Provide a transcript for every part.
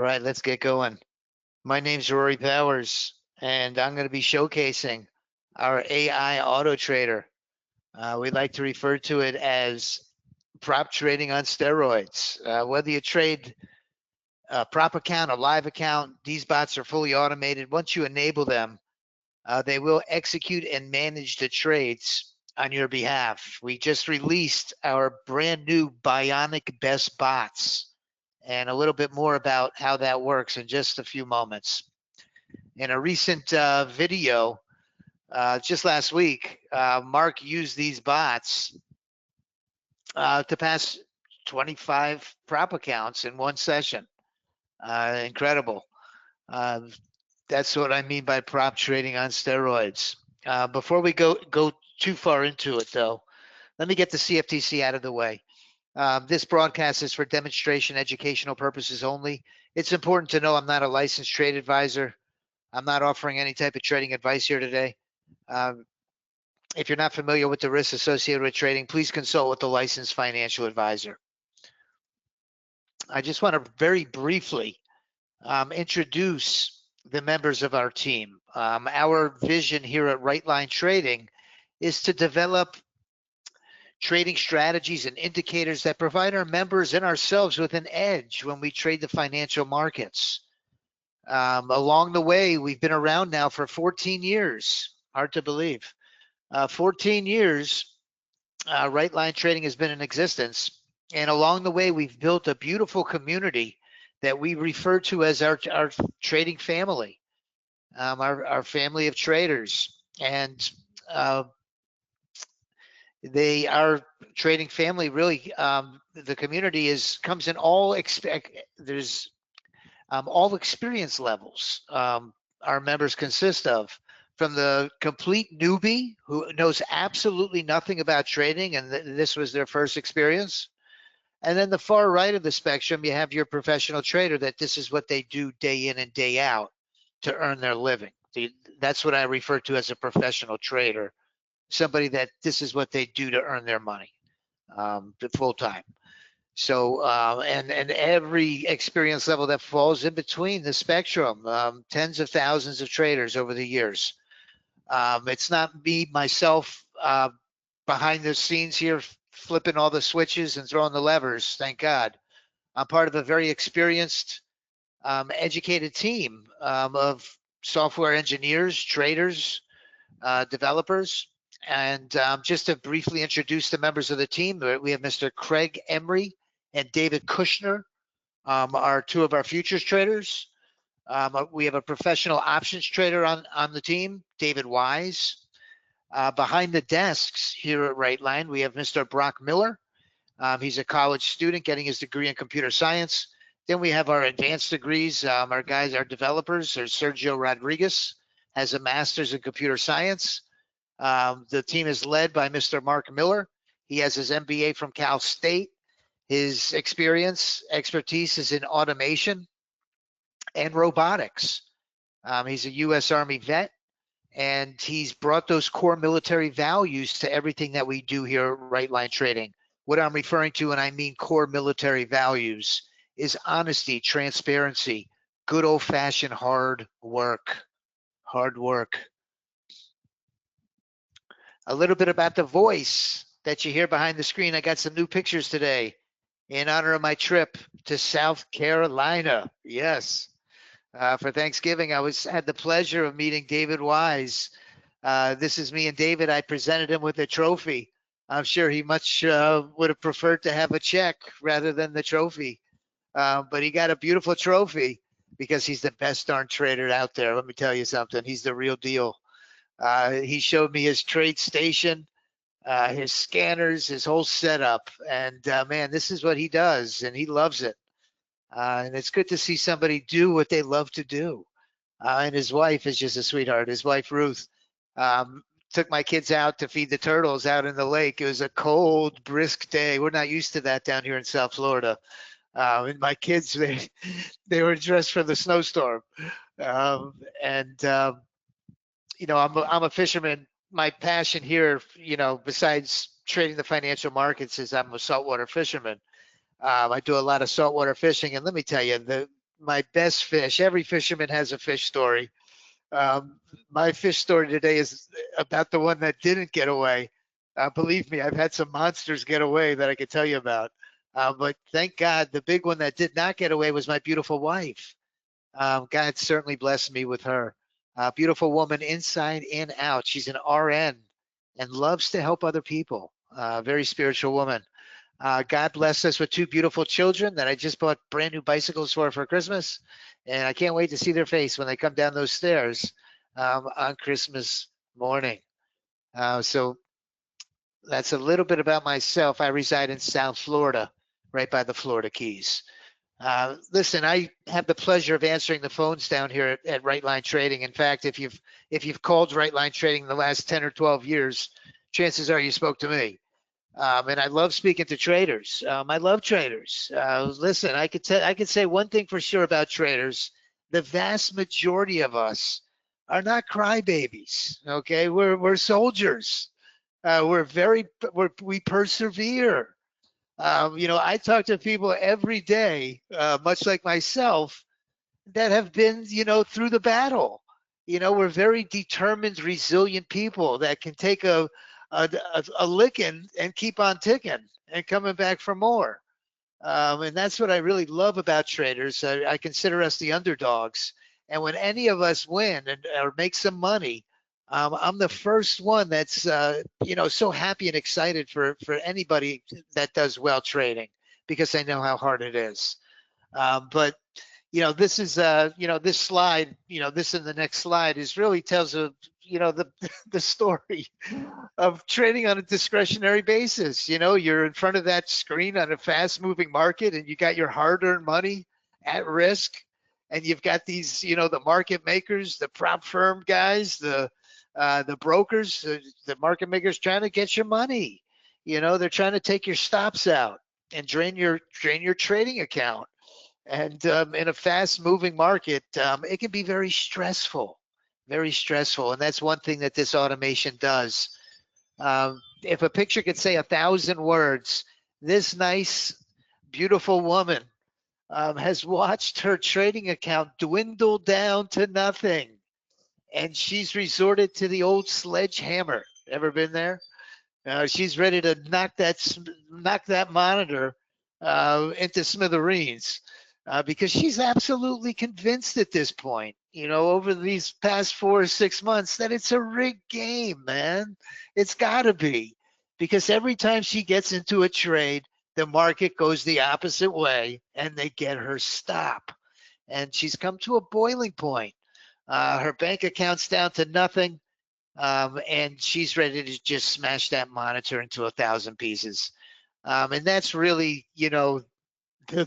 right, let's get going. My name's Rory Powers, and I'm going to be showcasing our AI auto trader. We like to refer to it as prop trading on steroids. Whether you trade a prop account, a live account, these bots are fully automated. Once you enable them, they will execute and manage the trades on your behalf. We just released our brand new Bionic Best Bots, and a little bit more about how that works in just a few moments. In a recent video just last week, Mark used these bots to pass 25 prop accounts in one session. Incredible. That's what I mean by prop trading on steroids. Before we go too far into it, though, let me get the CFTC out of the way. This broadcast is for demonstration, educational purposes only. It's important to know I'm not a licensed trade advisor. I'm not offering any type of trading advice here today. If you're not familiar with the risks associated with trading, please consult with a licensed financial advisor. I just want to very briefly introduce the members of our team. Our vision here at Right Line Trading is to develop trading strategies and indicators that provide our members and ourselves with an edge when we trade the financial markets. Along the way, we've been around now for 14 years. Hard to believe. 14 years, Right Line Trading has been in existence. And along the way, we've built a beautiful community that we refer to as our trading family, our family of traders. And our trading family really, the community comes in all all experience levels. Our members consist of, from the complete newbie who knows absolutely nothing about trading and this was their first experience. And then the far right of the spectrum, you have your professional trader that this is what they do day in and day out to earn their living. That's what I refer to as a professional trader. Somebody that this is what they do to earn their money full time. So and every experience level that falls in between the spectrum, tens of thousands of traders over the years. It's not me myself behind the scenes here flipping all the switches and throwing the levers, thank God. I'm part of a very experienced, educated team of software engineers, traders, developers. And just to briefly introduce the members of the team, we have Mr. Craig Emery and David Kushner are two of our futures traders. We have a professional options trader on the team, David Wise. Behind the desks here at Right Line, we have Mr. Brock Miller. He's a college student getting his degree in computer science. Then we have our advanced degrees, our developers. There's Sergio Rodriguez, has a master's in computer science. The team is led by Mr. Mark Miller. He has his MBA from Cal State. His expertise is in automation and robotics. He's a U.S. Army vet, and he's brought those core military values to everything that we do here at Right Line Trading. What I'm referring to when I mean core military values is honesty, transparency, good old-fashioned hard work. A little bit about the voice that you hear behind the screen. I got some new pictures today in honor of my trip to South Carolina. Yes. For Thanksgiving, I had the pleasure of meeting David Wise. This is me and David. I presented him with a trophy. I'm sure he much would have preferred to have a check rather than the trophy. But he got a beautiful trophy because he's the best darn trader out there. Let me tell you something. He's the real deal. He showed me his trade station, his scanners, his whole setup. And man, this is what he does, and he loves it. And it's good to see somebody do what they love to do. And his wife is just a sweetheart. His wife, Ruth, took my kids out to feed the turtles out in the lake. It was a cold, brisk day. We're not used to that down here in South Florida. And my kids, they were dressed for the snowstorm. You know, I'm a fisherman. My passion here, you know, besides trading the financial markets, is I'm a saltwater fisherman. I do a lot of saltwater fishing, and let me tell you, my best fish. Every fisherman has a fish story. My fish story today is about the one that didn't get away. Believe me, I've had some monsters get away that I could tell you about. But thank God, the big one that did not get away was my beautiful wife. God certainly blessed me with her. Beautiful woman inside and out. She's an RN and loves to help other people. Very spiritual woman. God bless us with two beautiful children that I just bought brand new bicycles for Christmas. And I can't wait to see their face when they come down those stairs on Christmas morning. So that's a little bit about myself. I reside in South Florida, right by the Florida Keys. Listen, I have the pleasure of answering the phones down here at Right Line Trading. In fact, if you've called Right Line Trading in the last 10 or 12 years, chances are you spoke to me. And I love speaking to traders. I love traders. Listen, I could say one thing for sure about traders: the vast majority of us are not crybabies. Okay, we're soldiers. We persevere. I talk to people every day, much like myself, that have been, through the battle. We're very determined, resilient people that can take a licking and keep on ticking and coming back for more. And that's what I really love about traders. I consider us the underdogs. And when any of us win or make some money, I'm the first one that's so happy and excited for anybody that does well trading, because I know how hard it is. But this is this slide, this in the next slide is really tells of the story of trading on a discretionary basis. You're in front of that screen on a fast moving market, and you got your hard-earned money at risk, and you've got these the market makers, the prop firm guys, the brokers, the market makers trying to get your money. They're trying to take your stops out and drain your trading account. And in a fast-moving market, it can be very stressful, very stressful. And that's one thing that this automation does. If a picture could say 1,000 words, this nice, beautiful woman has watched her trading account dwindle down to nothing. And she's resorted to the old sledgehammer. Ever been there? She's ready to knock that monitor into smithereens. Because she's absolutely convinced at this point, over these past 4 or 6 months, that it's a rigged game, man. It's got to be, because every time she gets into a trade, the market goes the opposite way and they get her stop. And she's come to a boiling point. Her bank account's down to nothing, and she's ready to just smash that monitor into 1,000 pieces. And that's really, the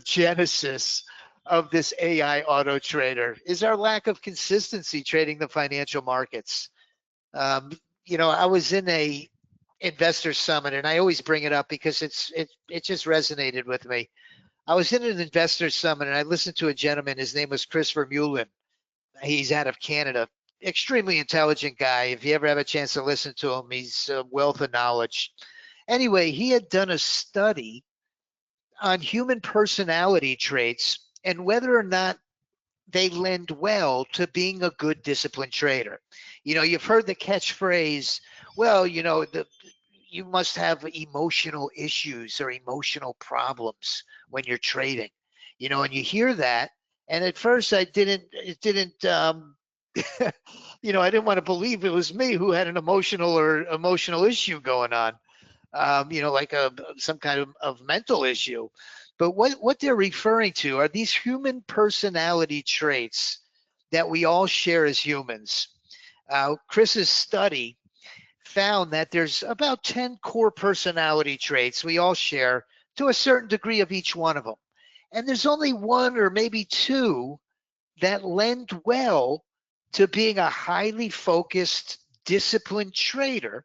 genesis of this AI auto trader is our lack of consistency trading the financial markets. I was in a investor summit, and I always bring it up because it just resonated with me. I was in an investor summit, and I listened to a gentleman. His name was Christopher Mullen. He's out of Canada. Extremely intelligent guy. If you ever have a chance to listen to him, he's a wealth of knowledge. Anyway, he had done a study on human personality traits and whether or not they lend well to being a good disciplined trader. You've heard the catchphrase, well, you must have emotional issues or emotional problems when you're trading. And you hear that, and at first I didn't I didn't want to believe it was me who had an emotional issue going on. Like some kind of mental issue. But what they're referring to are these human personality traits that we all share as humans. Chris's study found that there's about 10 core personality traits we all share to a certain degree of each one of them. And there's only one or maybe two that lend well to being a highly focused, disciplined trader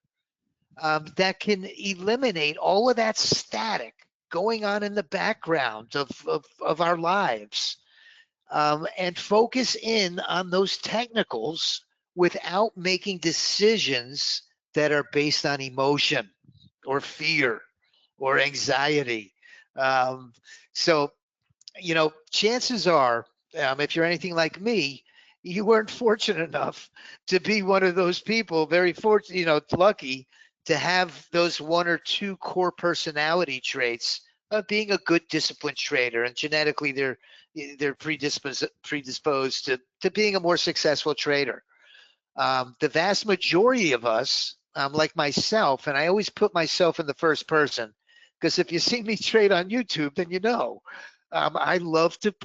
that can eliminate all of that static going on in the background of our lives, and focus in on those technicals without making decisions that are based on emotion or fear or anxiety. So, chances are If you're anything like me, you weren't fortunate enough to be one of those people, very fortunate, lucky to have those one or two core personality traits of being a good disciplined trader, and genetically they're predisposed to being a more successful trader. The vast majority of us, like myself, and I always put myself in the first person, because if you see me trade on YouTube, then you know, I love to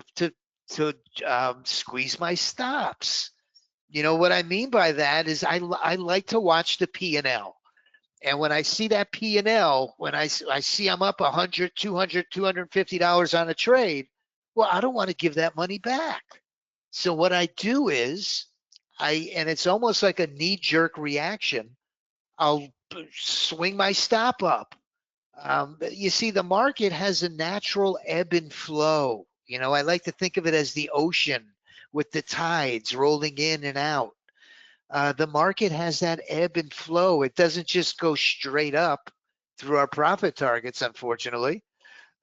squeeze my stops. You know what I mean by that is I like to watch the P&L. And when I see that P&L, when I see I'm up $100, $200, $250 on a trade, well, I don't want to give that money back. So what I do is and it's almost like a knee-jerk reaction, I'll swing my stop up. You see, the market has a natural ebb and flow. I like to think of it as the ocean with the tides rolling in and out. The market has that ebb and flow. It doesn't just go straight up through our profit targets, unfortunately.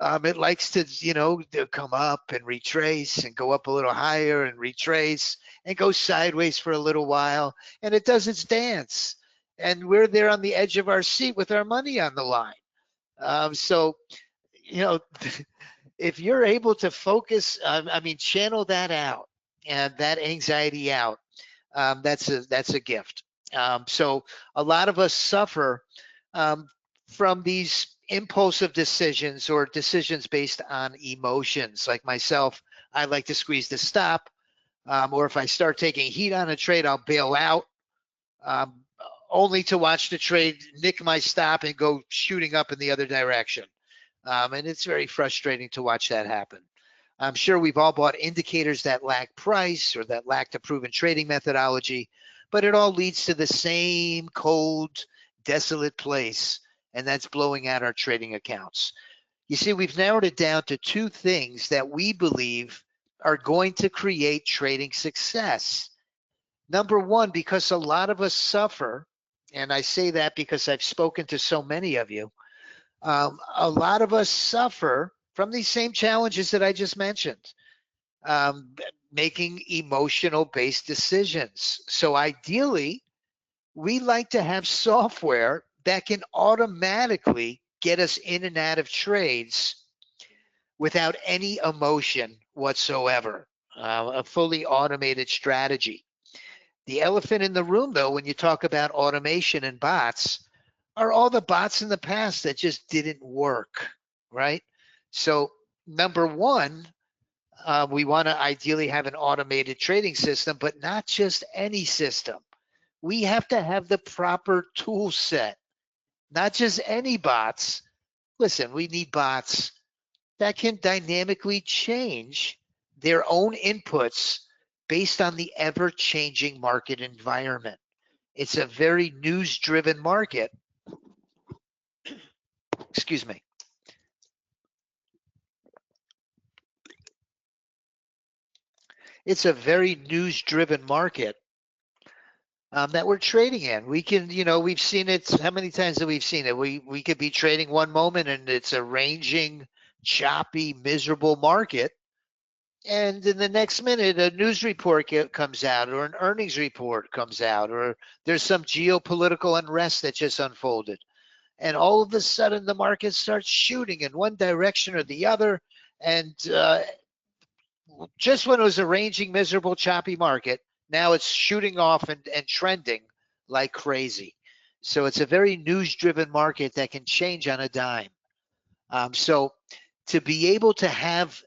It likes to come up and retrace and go up a little higher and retrace and go sideways for a little while. And it does its dance. And we're there on the edge of our seat with our money on the line. So, if you're able to focus, channel that out and that anxiety out, that's a gift. So a lot of us suffer from these impulsive decisions or decisions based on emotions. Like myself, I like to squeeze the stop, or if I start taking heat on a trade, I'll bail out, only to watch the trade nick my stop and go shooting up in the other direction. And it's very frustrating to watch that happen. I'm sure we've all bought indicators that lack price or that lacked a proven trading methodology, but it all leads to the same cold, desolate place, and that's blowing out our trading accounts. You see, we've narrowed it down to two things that we believe are going to create trading success. Number one, because a lot of us suffer, and I say that because I've spoken to so many of you, a lot of us suffer from these same challenges that I just mentioned, making emotional based decisions. So ideally, we like to have software that can automatically get us in and out of trades without any emotion whatsoever, a fully automated strategy. The elephant in the room, though, when you talk about automation and bots, are all the bots in the past that just didn't work, right? So number one, we want to ideally have an automated trading system, but not just any system. We have to have the proper tool set, not just any bots. Listen, we need bots that can dynamically change their own inputs based on the ever-changing market environment. It's a very news-driven market. Excuse me. It's a very news-driven market that we're trading in. We can, we've seen it. How many times have we seen it? We could be trading one moment and it's a ranging, choppy, miserable market. And in the next minute, a news report comes out or an earnings report comes out, or there's some geopolitical unrest that just unfolded. And all of a sudden, the market starts shooting in one direction or the other. And just when it was a ranging, miserable, choppy market, now it's shooting off and trending like crazy. So it's a very news-driven market that can change on a dime. So to be able to have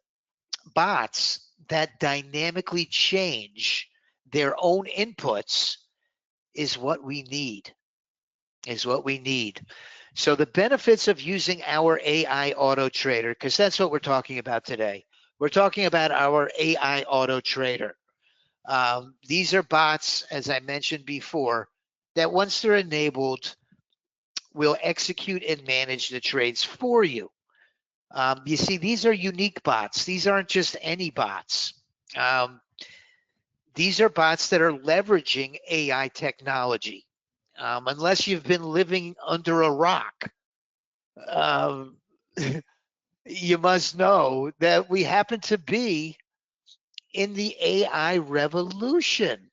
bots that dynamically change their own inputs is what we need, So the benefits of using our AI auto trader, because that's what we're talking about today. We're talking about our AI auto trader. These are bots, as I mentioned before, that once they're enabled, will execute and manage the trades for you. You see, these are unique bots. These aren't just any bots. These are bots that are leveraging AI technology. Unless you've been living under a rock, you must know that we happen to be in the AI revolution.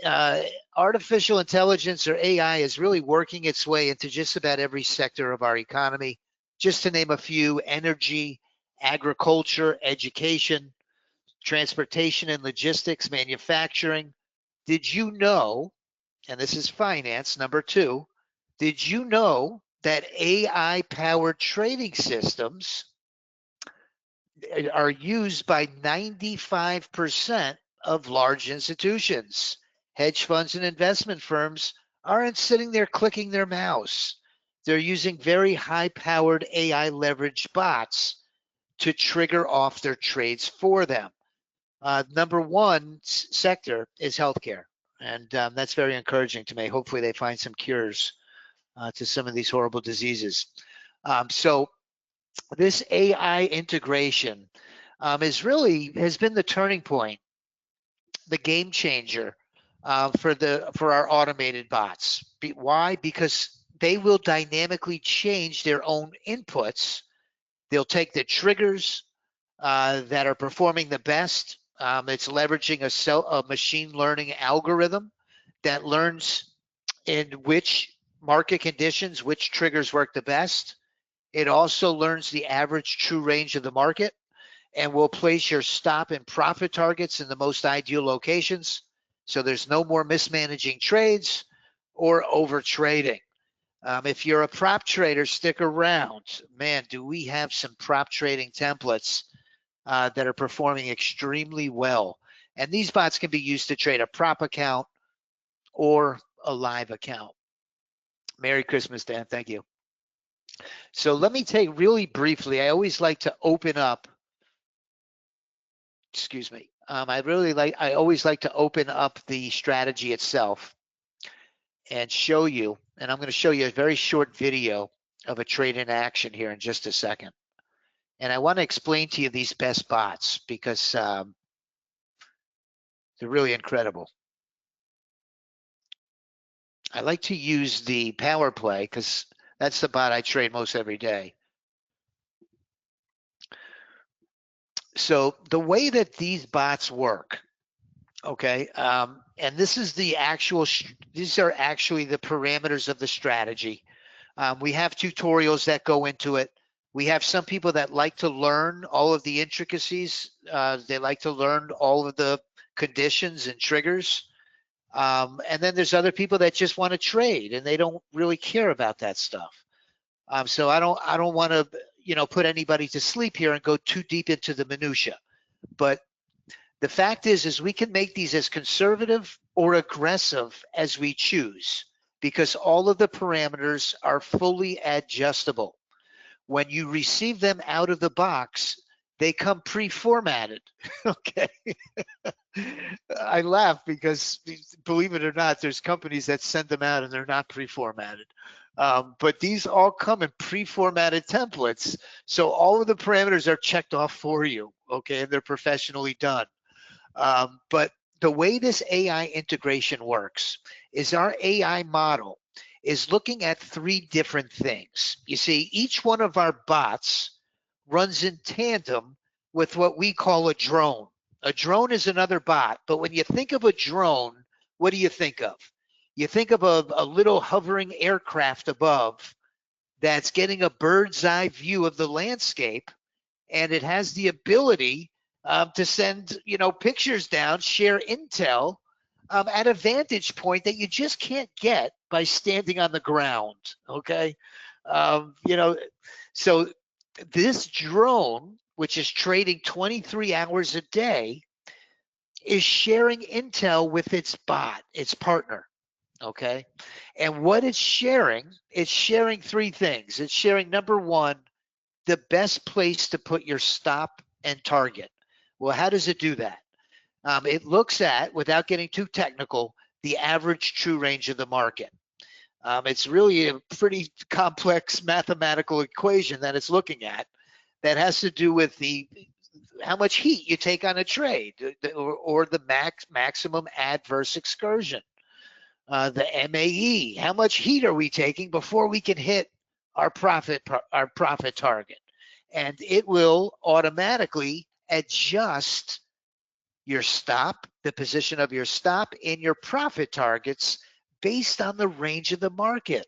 Uh, Artificial intelligence, or AI, is really working its way into just about every sector of our economy. Just to name a few: energy, agriculture, education, transportation and logistics, manufacturing. Did you know, and this is finance, number two, did you know that AI powered trading systems are used by 95% of large institutions? Hedge funds and investment firms aren't sitting there clicking their mouse. They're using very high powered AI leveraged bots to trigger off their trades for them. Number one sector is healthcare, and that's very encouraging to me. Hopefully they find some cures to some of these horrible diseases. So this AI integration has been the turning point, the game changer for our automated bots. Why? Because they will dynamically change their own inputs. They'll take the triggers that are performing the best. It's leveraging a machine learning algorithm that learns in which market conditions, which triggers work the best. It also learns the average true range of the market and will place your stop and profit targets in the most ideal locations. So there's no more mismanaging trades or over trading. If you're a prop trader, stick around. Man, do we have some prop trading templates that are performing extremely well. And these bots can be used to trade a prop account or a live account. Merry Christmas, Dan. Thank you. So let me take really briefly, I always like to open up, excuse me. I always like to open up the strategy itself and show you, and I'm going to show you a very short video of a trade in action here in just a second. And I want to explain to you these best bots because they're really incredible. I like to use the power play because that's the bot I trade most every day. So the way that these bots work, okay, and this is the actual, these are actually the parameters of the strategy. We have tutorials that go into it. We have some people that like to learn all of the intricacies. They like to learn all of the conditions and triggers. And then there's other people that just want to trade and they don't really care about that stuff. So I don't want to, put anybody to sleep here and go too deep into the minutia. But the fact is we can make these as conservative or aggressive as we choose because all of the parameters are fully adjustable. When you receive them out of the box, they come pre-formatted, okay? I laugh because, believe it or not, there's companies that send them out and they're not pre-formatted. But these all come in pre-formatted templates. So all of the parameters are checked off for you, okay? And they're professionally done. But the way this AI integration works is our AI model is looking at three different things. You see, each one of our bots runs in tandem with what we call a drone. A drone is another bot, but when you think of a drone, what do you think of? You think of a little hovering aircraft above that's getting a bird's eye view of the landscape, and it has the ability to send, pictures down, share intel at a vantage point that you just can't get by standing on the ground. Okay, so this drone, which is trading 23 hours a day, is sharing intel with its bot, its partner. Okay, and what it's sharing three things. It's sharing, number one, the best place to put your stop and target. Well, how does it do that? It looks at, without getting too technical, the average true range of the market. It's really a pretty complex mathematical equation that it's looking at that has to do with how much heat you take on a trade or the maximum adverse excursion. The MAE, how much heat are we taking before we can hit our profit target? And it will automatically adjust your stop, the position of your stop, and your profit targets based on the range of the market.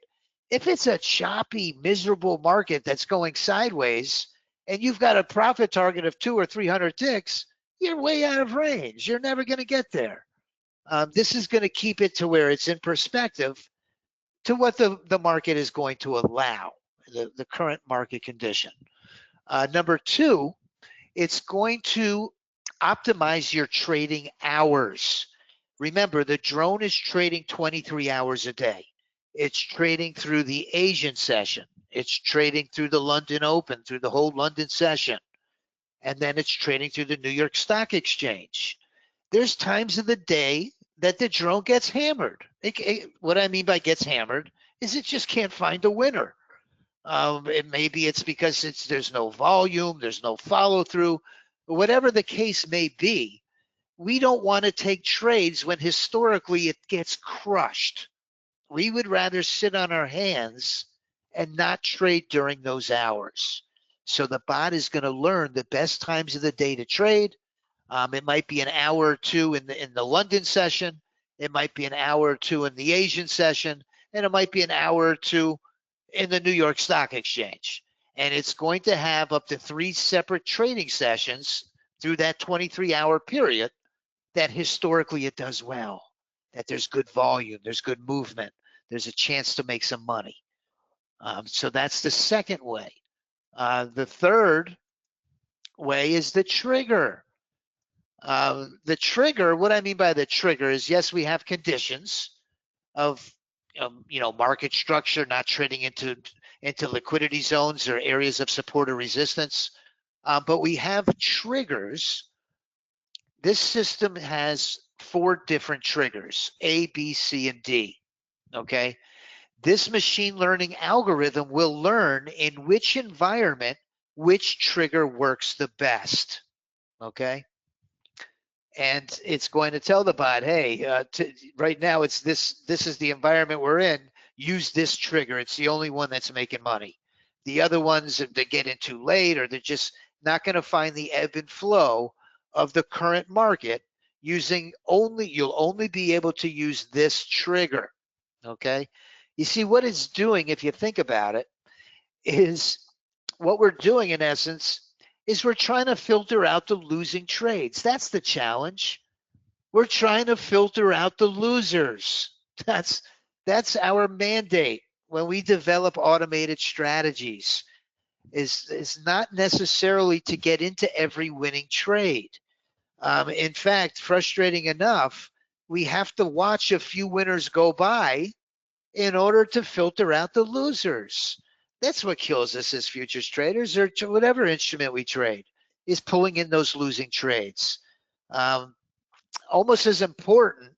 If it's a choppy, miserable market that's going sideways and you've got a profit target of 200 or 300 ticks, you're way out of range. You're never going to get there. This is going to keep it to where it's in perspective to what the market is going to allow, the current market condition. Number two, it's going to optimize your trading hours. Remember, the drone is trading 23 hours a day. It's trading through the Asian session. It's trading through the London Open, through the whole London session. And then it's trading through the New York Stock Exchange. There's times of the day that the drone gets hammered. What I mean by gets hammered is it just can't find a winner. Maybe it's because there's no volume, there's no follow through, whatever the case may be. We don't want to take trades when historically it gets crushed. We would rather sit on our hands and not trade during those hours. So the bot is going to learn the best times of the day to trade. It might be an hour or two in the London session. It might be an hour or two in the Asian session, and it might be an hour or two in the New York Stock Exchange. And it's going to have up to 3 separate trading sessions through that 23-hour period that historically it does well, that there's good volume, there's good movement, there's a chance to make some money. So that's the second way. The third way is the trigger. The trigger, what I mean by the trigger is, yes, we have conditions of market structure, not trading into liquidity zones or areas of support or resistance, but we have triggers. This system has 4 different triggers, A, B, C, and D, okay? This machine learning algorithm will learn in which environment which trigger works the best, okay? And it's going to tell the bot, hey, right now it's this is the environment we're in. Use this trigger. It's the only one that's making money. The other ones, if they get in too late or they're just not going to find the ebb and flow of the current market, you'll only be able to use this trigger. Okay. You see what it's doing, if you think about it, is what we're doing in essence is we're trying to filter out the losing trades. That's the challenge. We're trying to filter out the losers. That's our mandate when we develop automated strategies, is not necessarily to get into every winning trade. In fact, frustrating enough, we have to watch a few winners go by in order to filter out the losers. That's what kills us as futures traders, or whatever instrument we trade, is pulling in those losing trades. Almost as important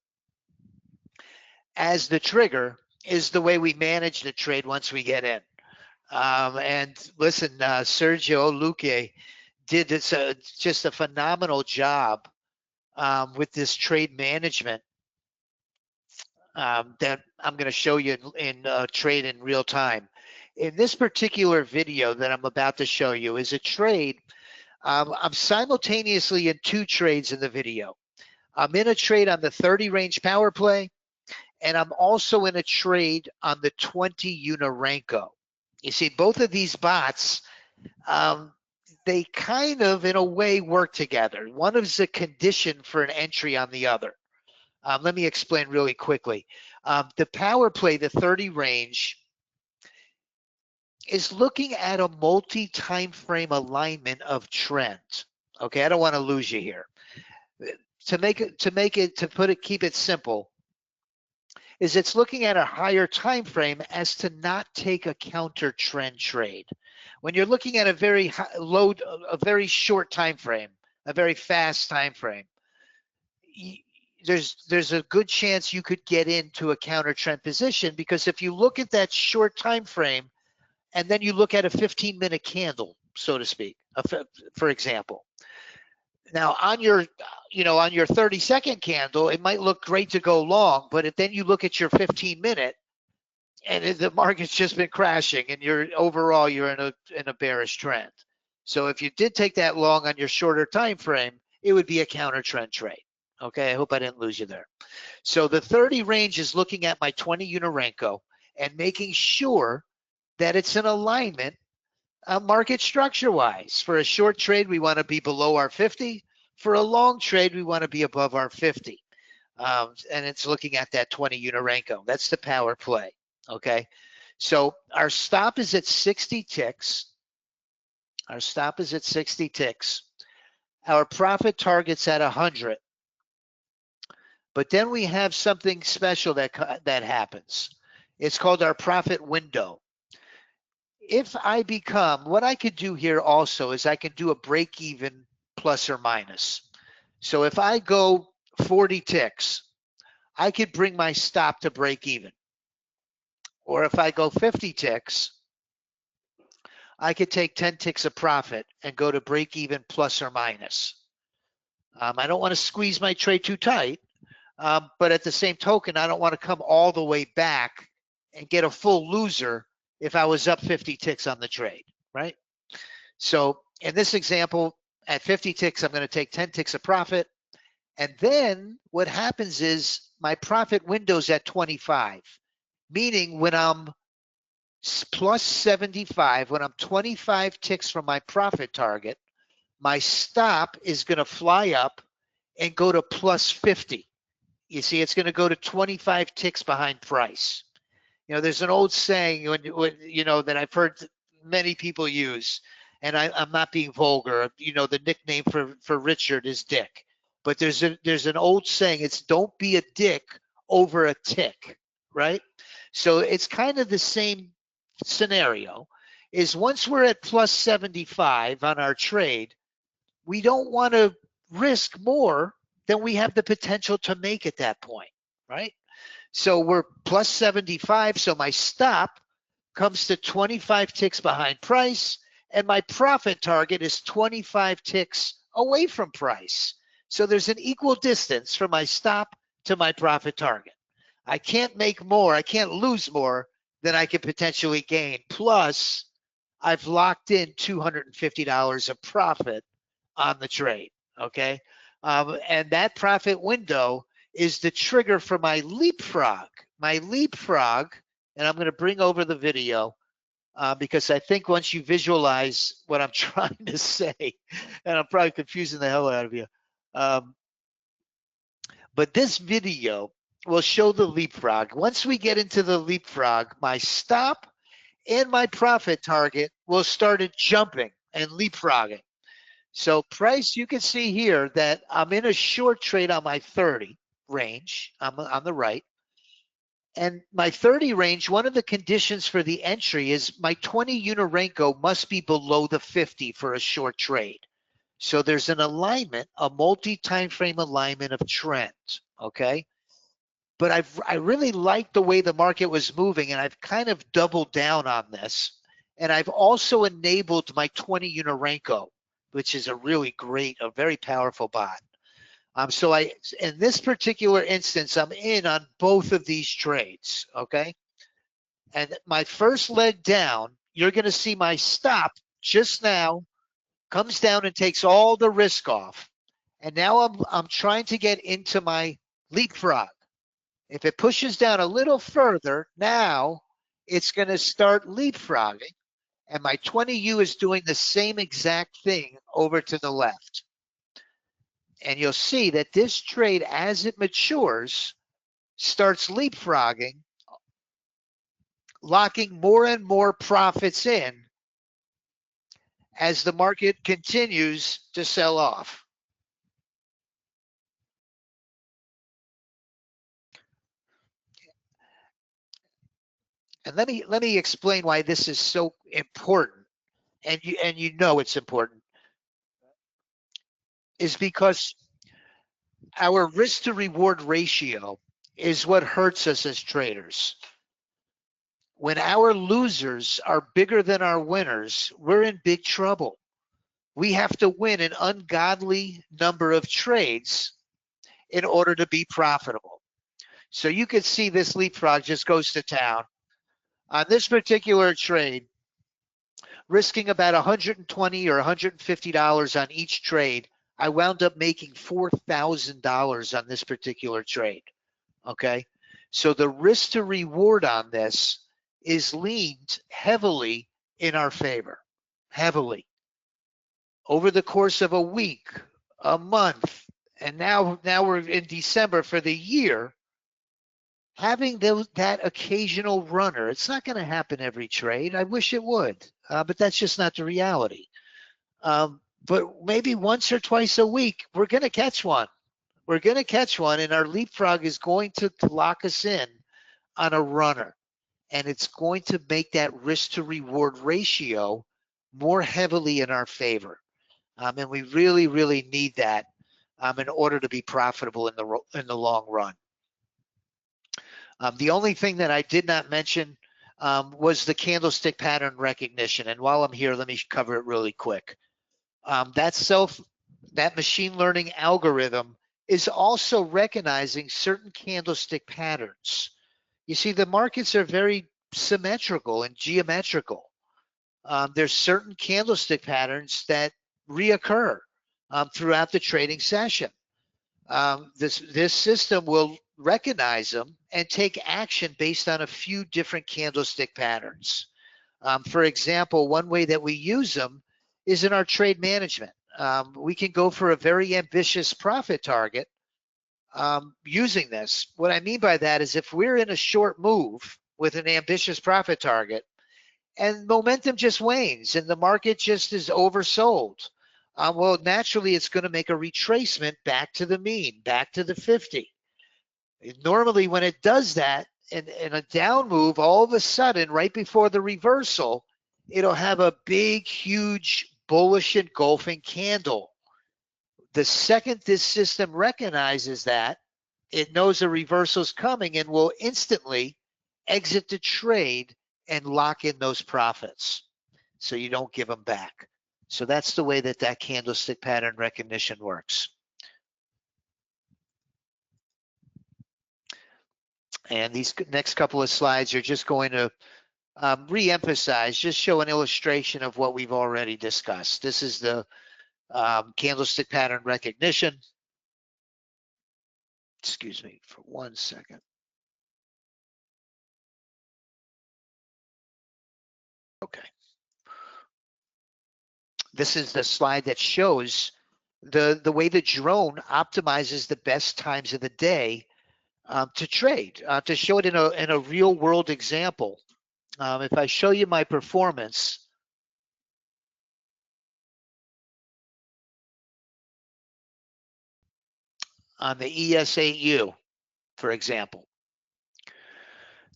as the trigger is the way we manage the trade once we get in. And listen, Sergio Luque did just a phenomenal job with this trade management that I'm going to show you in trade in real time. In this particular video that I'm about to show you is a trade. I'm simultaneously in 2 trades in the video. I'm in a trade on the 30 range power play, and I'm also in a trade on the 20 Unarenko. You see, both of these bots, they kind of, in a way, work together. One is a condition for an entry on the other. Let me explain really quickly. The power play, the 30 range, is looking at a multi-time frame alignment of trend. Okay, I don't want to lose you here. Keep it simple, is it's looking at a higher time frame as to not take a counter trend trade. When you're looking at a very very short time frame, a very fast time frame, there's a good chance you could get into a counter trend position, because if you look at that short time frame and then you look at a 15-minute candle, so to speak, for example. Now on your 30-second candle, it might look great to go long, but if then you look at your 15-minute and the market's just been crashing and you're in a bearish trend. So if you did take that long on your shorter time frame, it would be a counter trend trade. Okay, I hope I didn't lose you there. So the 30 range is looking at my 20 Unirenko and making sure that it's in alignment market structure wise. For a short trade, we want to be below our 50. For a long trade, we want to be above our 50. And it's looking at that 20 Unirenko. That's the power play. Okay. So our stop is at 60 ticks. Our stop is at 60 ticks. Our profit target's at 100. But then we have something special that happens. It's called our profit window. If I become, what I could do here also is I can do a break even plus or minus. So if I go 40 ticks, I could bring my stop to break even. Or if I go 50 ticks, I could take 10 ticks of profit and go to break even plus or minus. I don't want to squeeze my trade too tight, but at the same token, I don't want to come all the way back and get a full loser if I was up 50 ticks on the trade, right? So in this example, at 50 ticks, I'm going to take 10 ticks of profit. And then what happens is my profit window's at 25, meaning when I'm plus 75, when I'm 25 ticks from my profit target, my stop is going to fly up and go to plus 50. You see, it's going to go to 25 ticks behind price. You know, there's an old saying, you know, that I've heard many people use, and I'm not being vulgar. You know, the nickname for Richard is Dick. But there's an old saying, it's don't be a dick over a tick, right? So it's kind of the same scenario. Is once we're at plus 75 on our trade, we don't want to risk more than we have the potential to make at that point, right? So we're plus 75, so my stop comes to 25 ticks behind price, and my profit target is 25 ticks away from price. So there's an equal distance from my stop to my profit target. I can't make more, I can't lose more than I can potentially gain. Plus, I've locked in $250 of profit on the trade, okay? And that profit window is the trigger for my leapfrog. My leapfrog, and I'm going to bring over the video because I think once you visualize what I'm trying to say, and I'm probably confusing the hell out of you, but this video will show the leapfrog. Once we get into the leapfrog, my stop and my profit target will start jumping and leapfrogging. So price, you can see here that I'm in a short trade on my 30 range. I'm on the right. And my 30 range, one of the conditions for the entry is my 20 Unirenko must be below the 50 for a short trade. So there's an alignment, a multi-time frame alignment of trend, okay? But I really like the way the market was moving, and I've kind of doubled down on this. And I've also enabled my 20 Unirenko, which is a really great, a very powerful bot. So in this particular instance, I'm in on both of these trades, okay? And my first leg down, you're going to see my stop just now comes down and takes all the risk off. And now I'm trying to get into my leapfrog. If it pushes down a little further, now it's going to start leapfrogging. And my 20U is doing the same exact thing over to the left. And you'll see that this trade, as it matures, starts leapfrogging, locking more and more profits in as the market continues to sell off. And let me explain why this is so important. And you know it's important. Is because our risk to reward ratio is what hurts us as traders. When our losers are bigger than our winners, we're in big trouble. We have to win an ungodly number of trades in order to be profitable. So you can see this leapfrog just goes to town. On this particular trade, risking about $120 or $150 on each trade, I wound up making $4,000 on this particular trade. Okay. So the risk to reward on this is leaned heavily in our favor, heavily. Over the course of a week, a month, and now we're in December for the year, having that occasional runner, it's not going to happen every trade. I wish it would, but that's just not the reality. But maybe once or twice a week, we're going to catch one. We're going to catch one, and our leapfrog is going to lock us in on a runner. And it's going to make that risk to reward ratio more heavily in our favor. And we really, really need that in order to be profitable in the long run. The only thing that I did not mention was the candlestick pattern recognition. And while I'm here, let me cover it really quick. That machine learning algorithm is also recognizing certain candlestick patterns. You see, the markets are very symmetrical and geometrical. There's certain candlestick patterns that reoccur throughout the trading session. This system will recognize them and take action based on a few different candlestick patterns. For example, one way that we use them is in our trade management. We can go for a very ambitious profit target using this. What I mean by that is if we're in a short move with an ambitious profit target and momentum just wanes and the market just is oversold, well, naturally it's going to make a retracement back to the mean, back to the 50. Normally when it does that in a down move, all of a sudden right before the reversal, it'll have a big, huge bullish engulfing candle. The second this system recognizes that, it knows a reversal is coming and will instantly exit the trade and lock in those profits so you don't give them back. So that's the way that candlestick pattern recognition works. And these next couple of slides are just going to re-emphasize, just show an illustration of what we've already discussed. This is the candlestick pattern recognition. Excuse me for 1 second. Okay. This is the slide that shows the way the drone optimizes the best times of the day to trade, to show it in a real world example. If I show you my performance, on the ES8U, for example,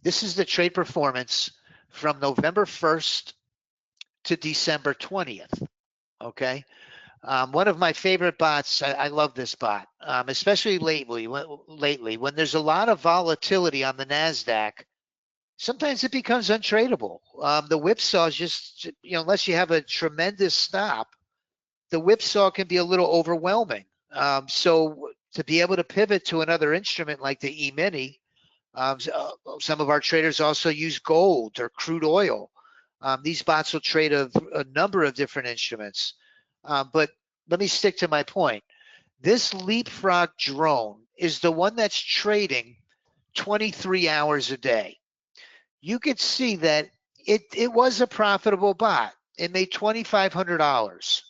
this is the trade performance from November 1st to December 20th. Okay. One of my favorite bots, I love this bot, especially lately when there's a lot of volatility on the NASDAQ. Sometimes it becomes untradeable. The whipsaw is just, unless you have a tremendous stop, the whipsaw can be a little overwhelming. So to be able to pivot to another instrument like the E-mini, some of our traders also use gold or crude oil. These bots will trade a number of different instruments. But let me stick to my point. This Leapfrog drone is the one that's trading 23 hours a day. You could see that it was a profitable bot. It made $2,500.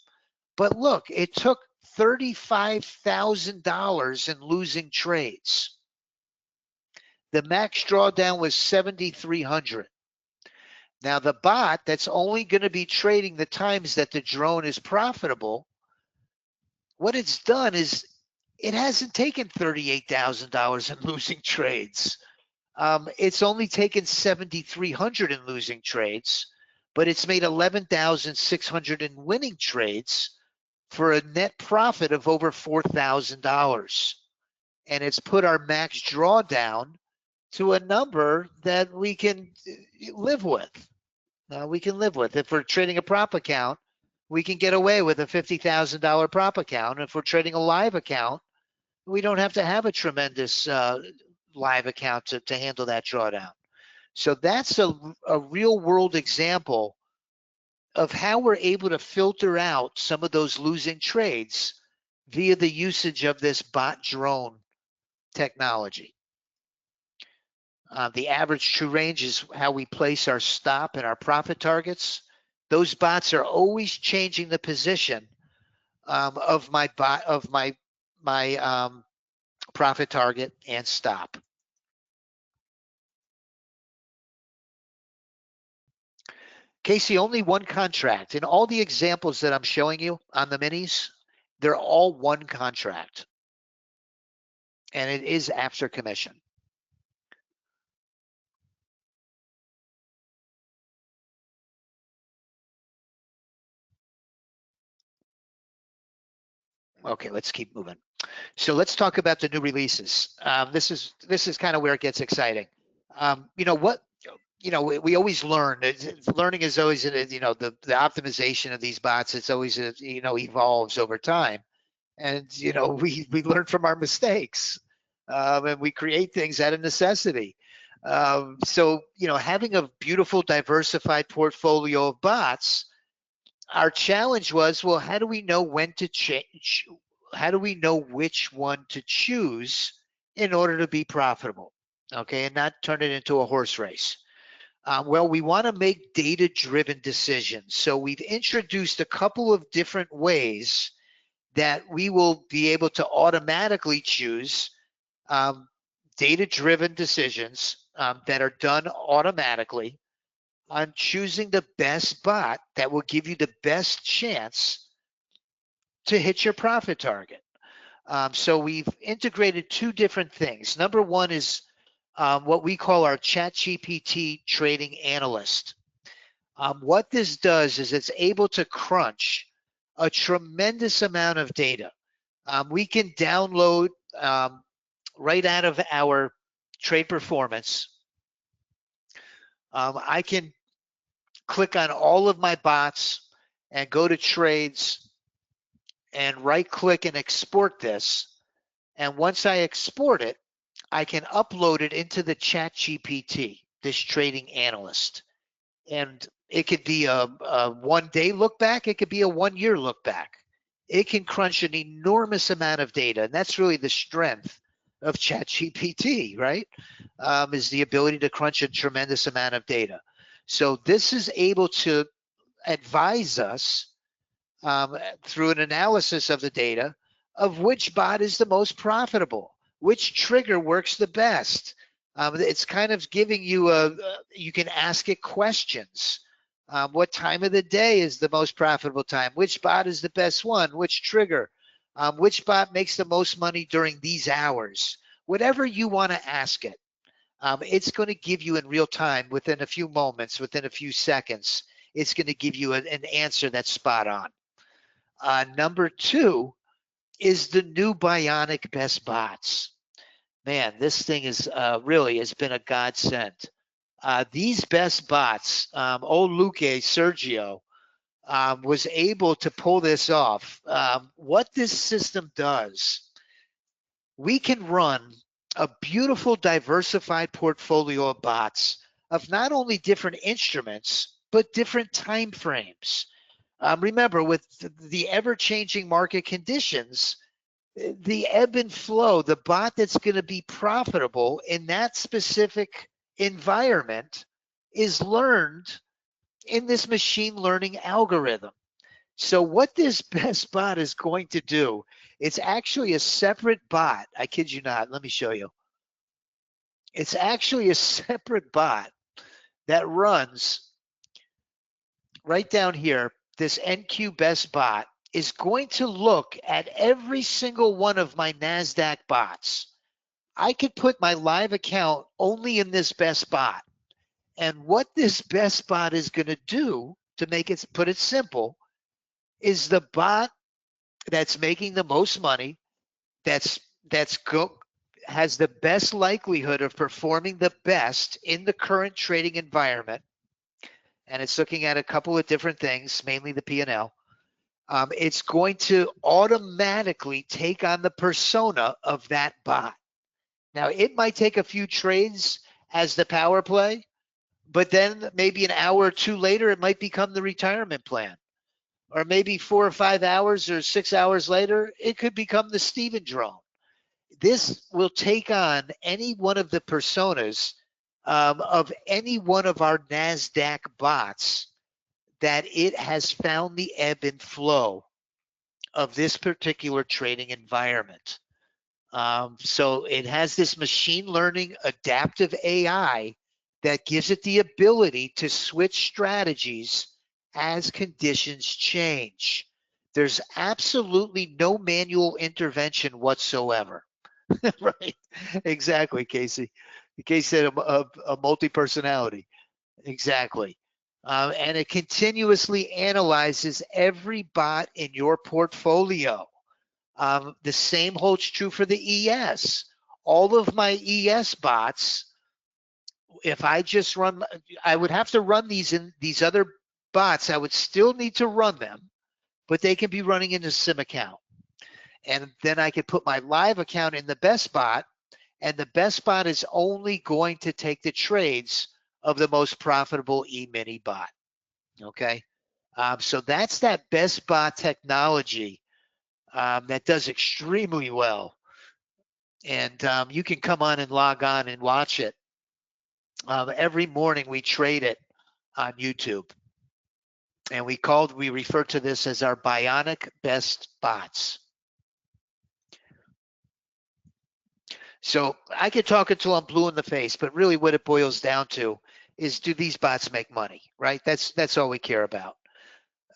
But look, it took $35,000 in losing trades. The max drawdown was 7,300. Now the bot that's only going to be trading the times that the drone is profitable, what it's done is it hasn't taken $38,000 in losing trades. It's only taken 7,300 in losing trades, but it's made 11,600 in winning trades for a net profit of over $4,000. And it's put our max drawdown to a number that we can live with. We can live with. If we're trading a prop account, we can get away with a $50,000 prop account. If we're trading a live account, we don't have to have a tremendous live account to handle that drawdown. So that's a real world example of how we're able to filter out some of those losing trades via the usage of this bot drone technology. The average true range is how we place our stop and our profit targets. Those bots are always changing the position of my profit target and stop. Casey, only one contract. In all the examples that I'm showing you on the minis, they're all one contract. And it is after commission. Okay, let's keep moving. So let's talk about the new releases. This is kind of where it gets exciting. You know what? You know, we always learn. Learning is always, you know, the optimization of these bots. It's always, you know, evolves over time, and you know, we learn from our mistakes, and we create things out of necessity. So you know, having a beautiful, diversified portfolio of bots, our challenge was, well, how do we know when to change? How do we know which one to choose in order to be profitable? Okay, and not turn it into a horse race. Well, we want to make data-driven decisions. So we've introduced a couple of different ways that we will be able to automatically choose data-driven decisions that are done automatically on choosing the best bot that will give you the best chance to hit your profit target. So we've integrated two different things. Number one is what we call our ChatGPT trading analyst. What this does is it's able to crunch a tremendous amount of data. We can download right out of our trade performance. I can click on all of my bots and go to trades and right click and export this. And once I export it, I can upload it into the ChatGPT, this trading analyst. And it could be a 1 day look back. It could be a 1 year look back. It can crunch an enormous amount of data. And that's really the strength of ChatGPT, right? Is the ability to crunch a tremendous amount of data. So this is able to advise us through an analysis of the data of which bot is the most profitable, which trigger works the best. It's kind of giving you you can ask it questions. What time of the day is the most profitable time? Which bot is the best one? Which trigger? Which bot makes the most money during these hours? Whatever you want to ask it, it's going to give you in real time, within a few moments, within a few seconds, it's going to give you an answer that's spot on. Number two is the new Bionic best bots. Man, this thing is really has been a godsend. These best bots, old Luke Sergio was able to pull this off. What this system does, we can run a beautiful diversified portfolio of bots of not only different instruments, but different time frames. Remember, with the ever-changing market conditions, the ebb and flow, the bot that's going to be profitable in that specific environment is learned in this machine learning algorithm. So what this best bot is going to do, it's actually a separate bot. I kid you not. Let me show you. It's actually a separate bot that runs right down here. This NQ best bot is going to look at every single one of my NASDAQ bots. I could put my live account only in this best bot. And what this best bot is going to do, to make it, put it simple, is the bot that's making the most money, has the best likelihood of performing the best in the current trading environment. And it's looking at a couple of different things, mainly the P&L. It's going to automatically take on the persona of that bot. Now, it might take a few trades as the power play, but then maybe an hour or two later, it might become the retirement plan. or maybe 4 or 5 hours or 6 hours later, it could become the Steven drone. This will take on any one of the personas of any one of our NASDAQ bots that it has found the ebb and flow of this particular trading environment. So it has this machine learning adaptive AI that gives it the ability to switch strategies as conditions change. There's absolutely no manual intervention whatsoever. Right? Exactly, Casey. Casey said a multi-personality. Exactly. And it continuously analyzes every bot in your portfolio. The same holds true for the ES. All of my ES bots, if I just run, I would have to run these in these other bots. I would still need to run them, but they can be running in a SIM account. And then I could put my live account in the best bot, and the best bot is only going to take the trades of the most profitable E-mini bot. Okay. So that's that best bot technology that does extremely well. And you can come on and log on and watch it. Every morning we trade it on YouTube. And we refer to this as our Bionic best bots. So I could talk until I'm blue in the face, but really what it boils down to is, do these bots make money, right? That's all we care about.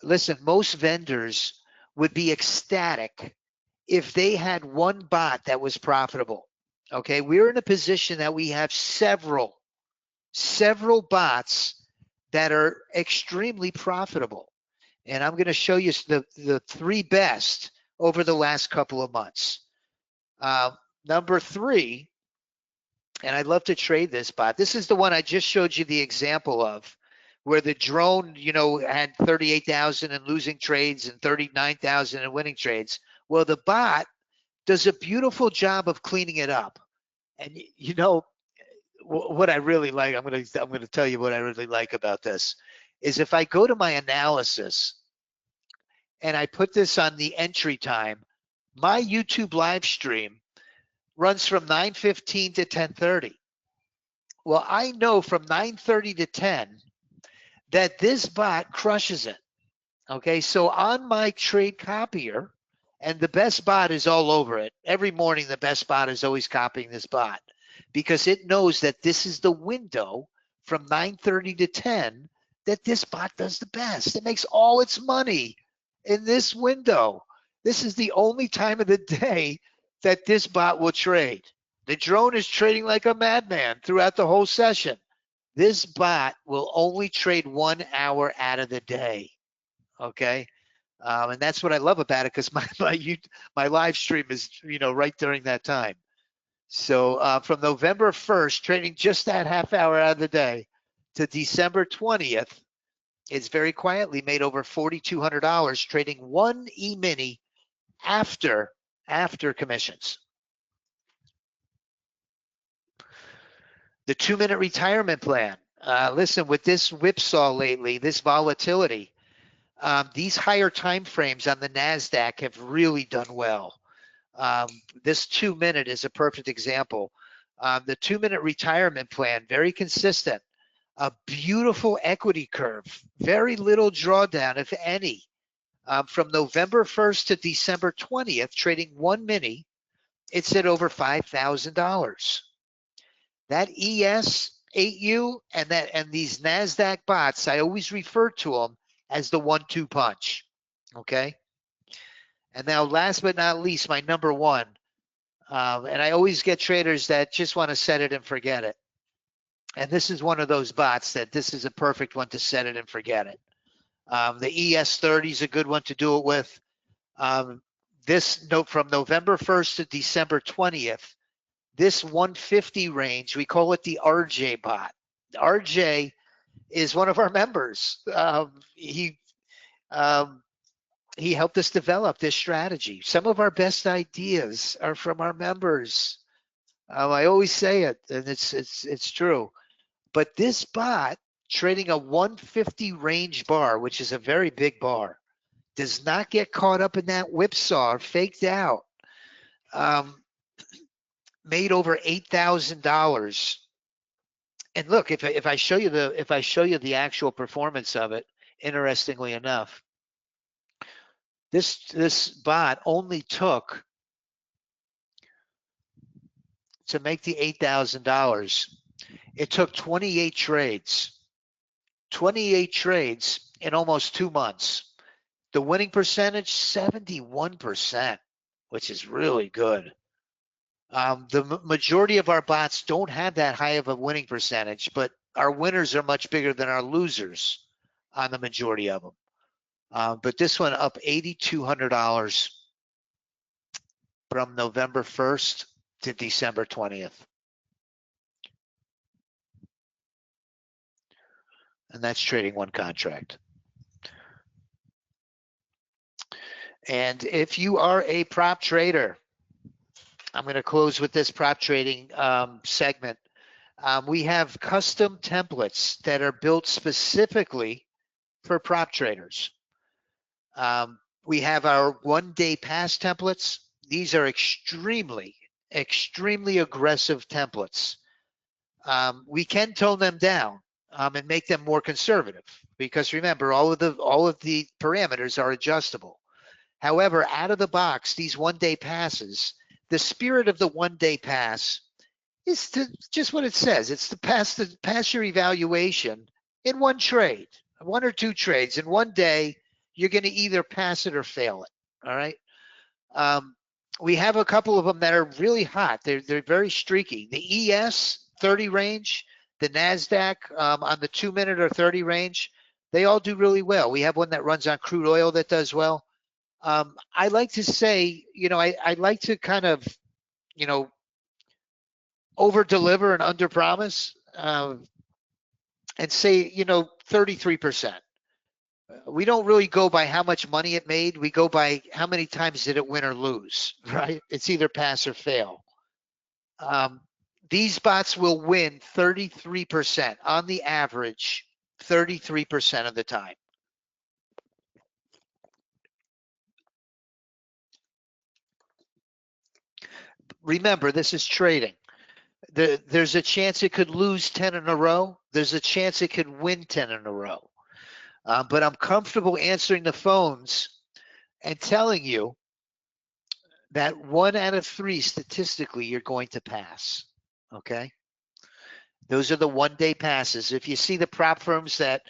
Listen, most vendors would be ecstatic if they had one bot that was profitable. Okay, we're in a position that we have several bots that are extremely profitable. And I'm going to show you the 3 best over the last couple of months. Number 3, and I'd love to trade this bot. This is the one I just showed you the example of, where the drone, had 38,000 in losing trades and 39,000 in winning trades. Well, the bot does a beautiful job of cleaning it up. And what I really like, I'm going to tell you what I really like about this is, if I go to my analysis and I put this on the entry time, my YouTube live stream runs from 9:15 to 10:30. Well, I know from 9:30 to 10 that this bot crushes it. Okay, so on my trade copier, and the best bot is all over it. Every morning, the best bot is always copying this bot, because it knows that this is the window from 9:30 to 10 that this bot does the best. It makes all its money in this window. This is the only time of the day that this bot will trade. The drone is trading like a madman throughout the whole session. This bot will only trade 1 hour out of the day. Okay. And that's what I love about it, because my live stream is, right during that time. So from November 1st, trading just that half hour out of the day, to December 20th, it's very quietly made over $4,200 trading one E-mini after commissions. The 2-minute retirement plan. Listen, with this whipsaw lately, this volatility, these higher time frames on the NASDAQ have really done well. This 2-minute is a perfect example. The 2-minute retirement plan, very consistent. A beautiful equity curve, very little drawdown, if any. From November 1st to December 20th, trading 1 mini, it's at over $5,000. That ES 8U and these NASDAQ bots, I always refer to them as the 1-2 punch. Okay. And now, last but not least, my number 1. And I always get traders that just want to set it and forget it. And this is one of those bots that this is a perfect one to set it and forget it. The ES30 is a good one to do it with. This note from November 1st to December 20th, this 150 range, we call it the RJ bot. RJ is one of our members. He helped us develop this strategy. Some of our best ideas are from our members. I always say it, and it's true. But this bot, trading a 150 range bar, which is a very big bar, does not get caught up in that whipsaw or faked out. Made over $8,000. And look, if I show you the actual performance of it, interestingly enough, this bot only took, to make the $8,000, it took 28 trades. 28 trades in almost 2 months. The winning percentage, 71%, which is really good. The majority of our bots don't have that high of a winning percentage, but our winners are much bigger than our losers on the majority of them. But this one up $8,200 from November 1st to December 20th. And that's trading one contract. And if you are a prop trader, I'm going to close with this prop trading segment. We have custom templates that are built specifically for prop traders. We have our one-day pass templates. These are extremely, extremely aggressive templates. We can tone them down and make them more conservative, because remember, all of the parameters are adjustable. However, out of the box, these one-day passes, the spirit of the one-day pass is to just what it says. It's to pass your evaluation in one trade, 1 or 2 trades. In one day, you're going to either pass it or fail it. All right. We have a couple of them that are really hot. They're very streaky. The ES 30 range, the NASDAQ on the 2-minute or 30 range, they all do really well. We have one that runs on crude oil that does well. I like to say, I like to kind of, over deliver and under promise, and say, 33%. We don't really go by how much money it made. We go by how many times did it win or lose, right? It's either pass or fail. These bots will win 33% on the average, 33% of the time. Remember, this is trading. There's a chance it could lose 10 in a row. There's a chance it could win 10 in a row. But I'm comfortable answering the phones and telling you that 1 out of 3 statistically you're going to pass. Okay? Those are the one-day passes. If you see the prop firms that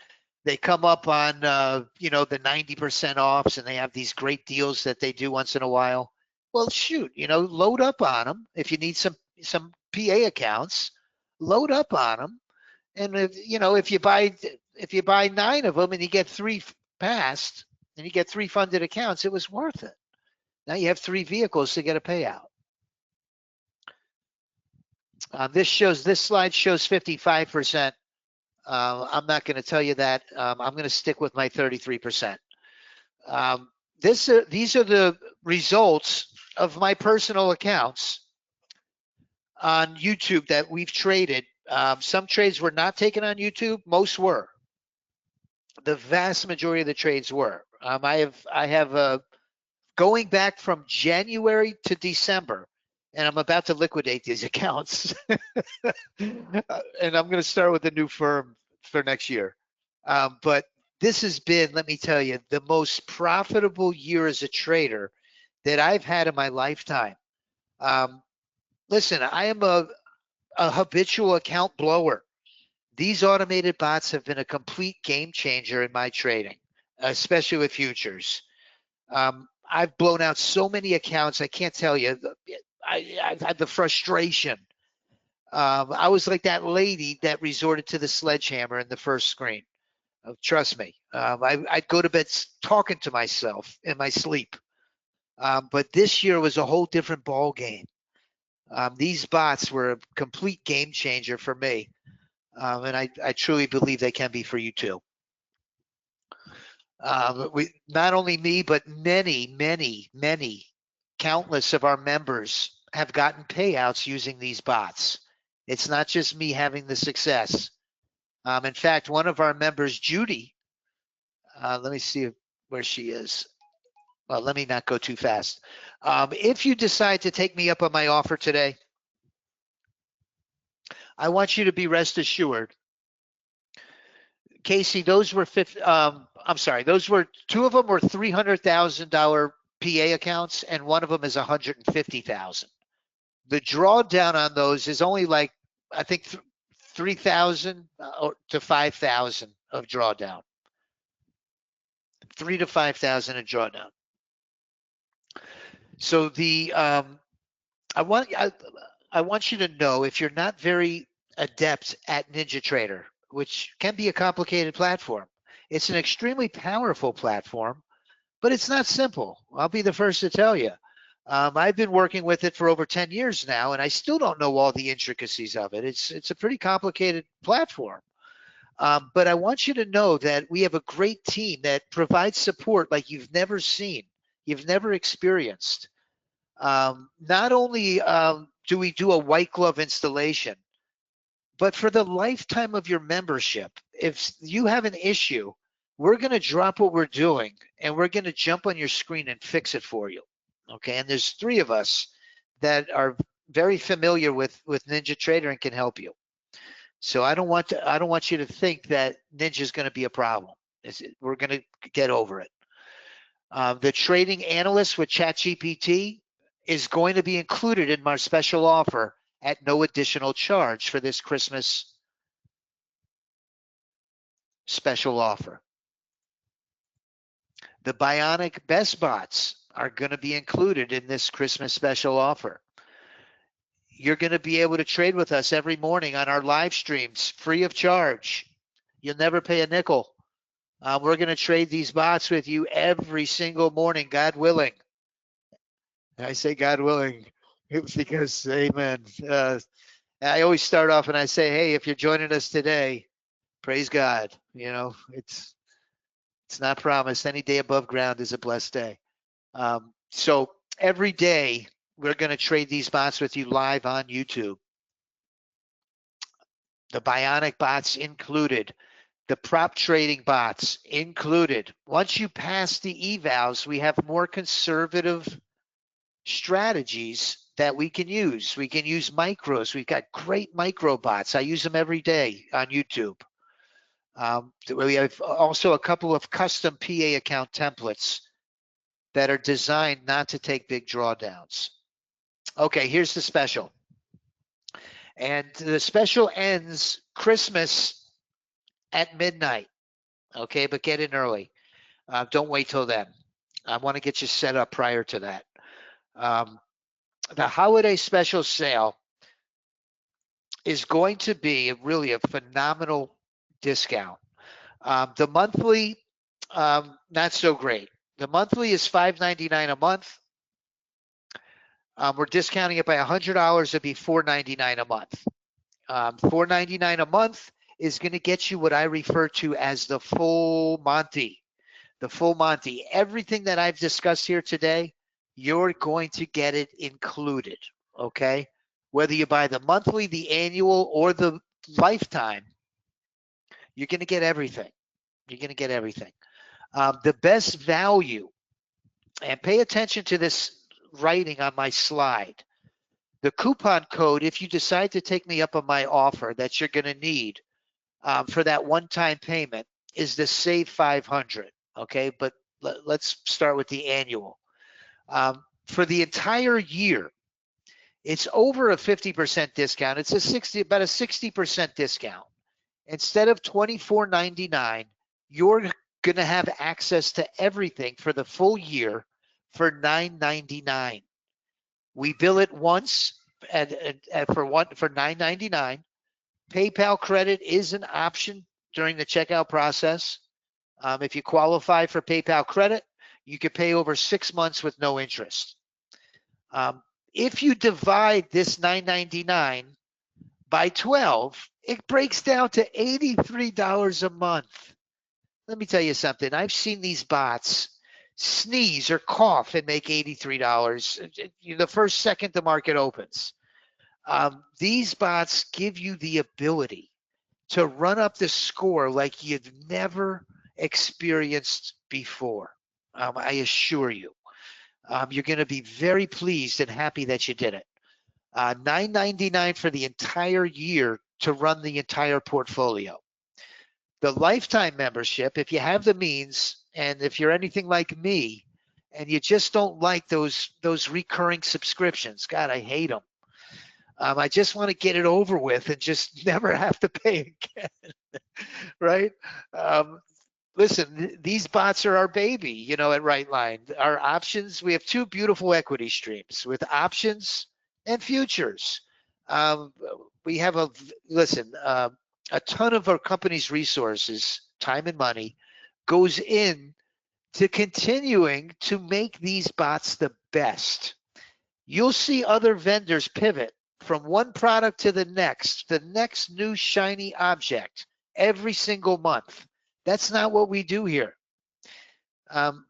they come up on, the 90% offs, and they have these great deals that they do once in a while, well, shoot, load up on them. If you need some PA accounts, load up on them. And if you buy 9 of them and you get 3 passed and you get 3 funded accounts, it was worth it. Now you have 3 vehicles to get a payout. This slide shows 55%. I'm not going to tell you that. I'm going to stick with my 33%. These are the results of my personal accounts on YouTube that we've traded. Some trades were not taken on YouTube. Most were. The vast majority of the trades were. I have going back from January to December, and I'm about to liquidate these accounts. And I'm going to start with a new firm for next year. But this has been, let me tell you, the most profitable year as a trader that I've had in my lifetime. Listen, I am a habitual account blower. These automated bots have been a complete game changer in my trading, especially with futures. I've blown out so many accounts, I can't tell you. I've had the frustration. I was like that lady that resorted to the sledgehammer in the first screen. Trust me. I'd go to bed talking to myself in my sleep. But this year was a whole different ball game. These bots were a complete game changer for me. And I truly believe they can be for you too. Not only me, but many, countless of our members have gotten payouts using these bots. It's not just me having the success. In fact, one of our members, Judy, let me see where she is. Well, let me not go too fast. If you decide to take me up on my offer today, I want you to be rest assured, Casey, those were I'm sorry, those were, two of them were $300,000 PA accounts, and one of them is 150,000. The drawdown on those is only like, I think 3,000 to 5,000 of drawdown. 3 to 5,000 of drawdown. So the I want you to know, if you're not very adept at NinjaTrader, which can be a complicated platform, it's an extremely powerful platform, but it's not simple. I'll be the first to tell you. I've been working with it for over 10 years now, and I still don't know all the intricacies of it. It's a pretty complicated platform. But I want you to know that we have a great team that provides support like you've never seen, you've never experienced. Not only do we do a white glove installation, but for the lifetime of your membership, if you have an issue, we're going to drop what we're doing and we're going to jump on your screen and fix it for you. Okay, and there's 3 of us that are very familiar with NinjaTrader and can help you. So I don't want you to think that Ninja is going to be a problem. We're going to get over it. The trading analyst with ChatGPT is going to be included in our special offer at no additional charge for this Christmas special offer. The Bionic Best Bots are going to be included in this Christmas special offer. You're going to be able to trade with us every morning on our live streams free of charge. You'll never pay a nickel. We're going to trade these bots with you every single morning, God willing. And I say God willing because, amen. I always start off and I say, hey, if you're joining us today, praise God. You know, it's not promised. Any day above ground is a blessed day. So every day we're going to trade these bots with you live on YouTube. The Bionic bots included. The prop trading bots included. Once you pass the evals, we have more conservative strategies that we can use. We can use micros. We've got great micro bots. I use them every day on YouTube. We have also a couple of custom PA account templates that are designed not to take big drawdowns. Okay, here's the special. And the special ends Christmas at midnight. Okay, but get in early. Don't wait till then. I want to get you set up prior to that. The holiday special sale is going to be really a phenomenal discount. The monthly, not so great. The monthly is $5.99 a month. We're discounting it by $100. It'd be $4.99 a month. $4.99 a month is going to get you what I refer to as the full Monty. The full Monty. Everything that I've discussed here today, you're going to get it included, okay? Whether you buy the monthly, the annual, or the lifetime, you're going to get everything. You're going to get everything. The best value, and pay attention to this writing on my slide. The coupon code, if you decide to take me up on my offer that you're going to need for that one-time payment, is the Save 500, okay? But let's start with the annual. For the entire year, it's over a 50% discount. It's about a 60% discount. Instead of $24.99, you're going to have access to everything for the full year for $9.99. We bill it once for $9.99. PayPal credit is an option during the checkout process. If you qualify for PayPal credit, you could pay over 6 months with no interest. If you divide this $9.99 by 12, it breaks down to $83 a month. Let me tell you something. I've seen these bots sneeze or cough and make $83 the first second the market opens. These bots give you the ability to run up the score like you've never experienced before. I assure you. You're going to be very pleased and happy that you did it. $9.99 for the entire year to run the entire portfolio. The lifetime membership, if you have the means, and if you're anything like me, and you just don't like those recurring subscriptions, God, I hate them. I just want to get it over with and just never have to pay again, right? Listen, these bots are our baby, you know, at Rightline. Our options, we have two beautiful equity streams with options and futures. We have a ton of our company's resources, time and money, goes in to continuing to make these bots the best. You'll see other vendors pivot from one product to the next new shiny object every single month. That's not what we do here.